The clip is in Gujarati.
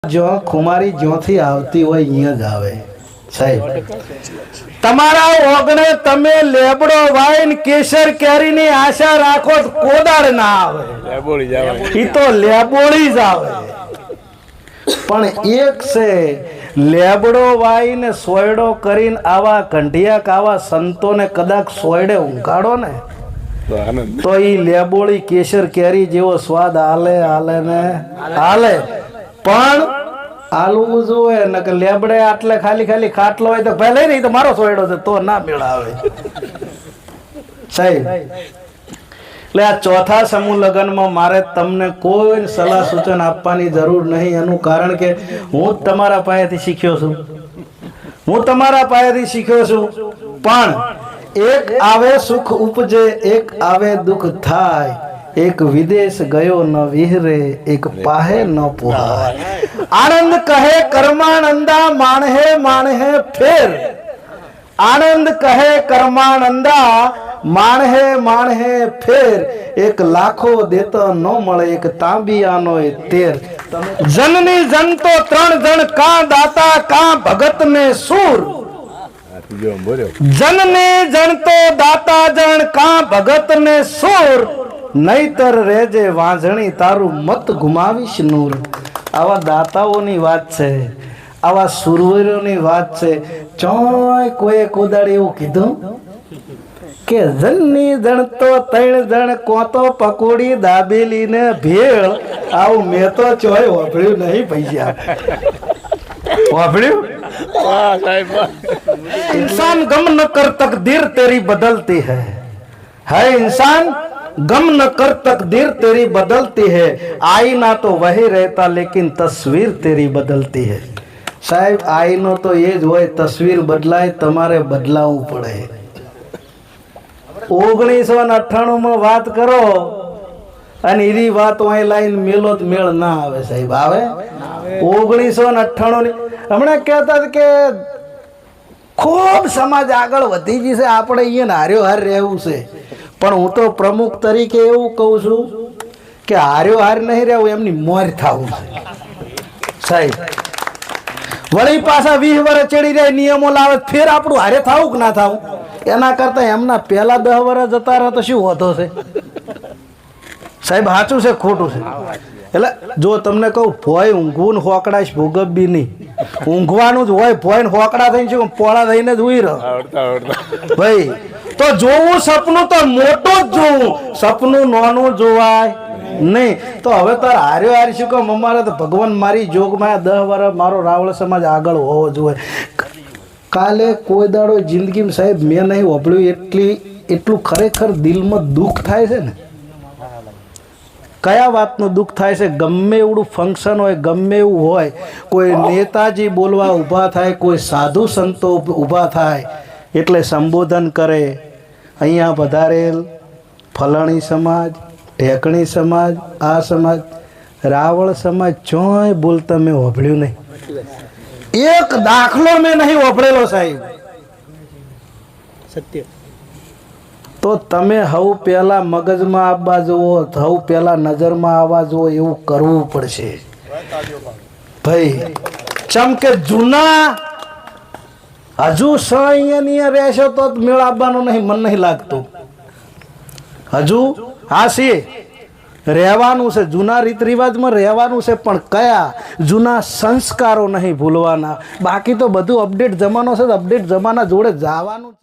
जो खुमारी ज्योंथी आवती होय અહીંયા જ આવે સાહેબ તમારા ઓગણે તમે લેબડો વાઈન કેસર કેરીની આશા રાખો તો કોદાળ ના આવે લેબોળી જ આવે ઈ તો લેબોળી જ આવે પણ એક છે લેબડો વાઈને સોયડો કરીને આવા કંઢિયા કાવા સંતોને કદાચ સોયડે ઊંઘાડો ને તો ઈ લેબોળી કેસર કેરી જેવો સ્વાદ આલે આલે ને આલે પણ આલુ જોવે ને કે લેબડે આટલે ખાલી ખાલી ખાટલો હોય તો પહેલે નહીં તો મારો સોયડો છે તો ના મેળાવે સાહેબ એટલે આ ચોથા સમૂહ લગ્નમાં મારે તમને કોઈ સલાહ સૂચન આપવાની જરૂર નહીં એનું કારણ કે હું જ તમારા પાસેથી શીખ્યો છું પણ એક આવે સુખ ઉપજે એક આવે દુઃખ થાય एक विदेश गयो न विहरे एक पाहे न पुहाय आनंद कहे कर्मानंदा माणहे फेर आनंद कहे कर्मानंदा माणहे फेर एक लाखो देता न मळे एक तांबियानो तेर जननी जन तो त्रण जन का दाता का भगत ने सूर जननी जन तो दाता जन का भगत ने सूर नहीतर रेजे वांझणी तारू मत घुमावीश नूर आवा दाताओनी वात छे आवा सुरवीरोनी वात छे चोय कोए कोदाड़ी एवुं कीधुं के जन्नी जण तो तण जण कोतो पकोड़ी दाबेली ने भेळ आव मैं तो चोय वापर्યું नहीं भैया वापर्યું वाह साहब इंसान गम न कर तकदीर तेरी बदलती है इंसान गम न कर तकदीर तेरी बदलती है आईना तो वही रहता लेकिन तस्वीर तेरी बदलती है साहब आईनो तो ये ज होय तस्वीर बदलाय तमारे बदलावू पड़े 1998 में बात करो અને એની વાત અહીં લાઈન મેલો તો મેળ ના આવે સાહેબ આવે 1998 ની હમણાં કહેતા કે ખૂબ સમાજ આગળ વધી ગઈ છે આપણે અહીંયા હાર્યો હાર રહેવું છે પણ હું તો પ્રમુખ તરીકે એવું કહું છું કે હાર્યો હાર નહીં રહેવું એમની મોર થાવું છે સાહેબ વળી પાછા 20 વર્ષ ચડી જાય નિયમો લાવે ફેર આપણું હારે થાવું કે ના થાવું એના કરતા એમના પહેલા 10 વર્ષ જતા રહે તો શું હોતો છે સાહેબ સાચું છે ખોટું છે એટલે જો તમને કહું ભોય ઊંઘવું ને હોકડાશ ભોગવવી નહીં ઊંઘવાનું જ હોય ભોય ને હોકડા થઈને શું પોળા થઈને જ ઉઈ રહ્યો ભાઈ તો જોવું સપનું તો મોટું જ જોવું સપનું નાનું જોવાય નહીં તો હવે તાર હાર્યો હારી શું કહું અમારે તો ભગવાન મારી જોગમાં 10 વર્ષ મારો રાવળ સમાજ આગળ હોવો જોઈએ કાલે કોઈ દાડો જિંદગીમાં સાહેબ મેં નહીં વાપર્યું એટલું ખરેખર દિલમાં દુઃખ થાય છે ને કયા વાતનું દુઃખ થાય છે ગમે એવડું ફંક્શન હોય ગમે એવું હોય કોઈ નેતાજી બોલવા ઊભા થાય કોઈ સાધુ સંતો ઊભા થાય એટલે સંબોધન કરે અહીંયા પધારેલ ફલાણી સમાજ ઢેકણી સમાજ આ સમાજ રાવળ સમાજ ચોય બોલતા મેં વાપર્યું નહીં એક દાખલો મેં નહીં વાપરેલો સાહેબ સત્ય તો તમે હવ પહેલા મગજમાં આવવા જુઓ હવ પહેલા નજરમાં આવવા જુઓ એવું કરવું પડશે ભાઈ ચમ કે જૂના હજુ અહીંયા રહેશો તો મેળ આવવાનો નહીં મન નહીં લાગતું હજુ હા છે રહેવાનું છે જૂના રીત રિવાજમાં રહેવાનું છે પણ કયા જૂના સંસ્કારો નહીં ભૂલવાના બાકી તો બધું અપડેટ જમાનો છે અપડેટ જમાના જોડે જવાનું છે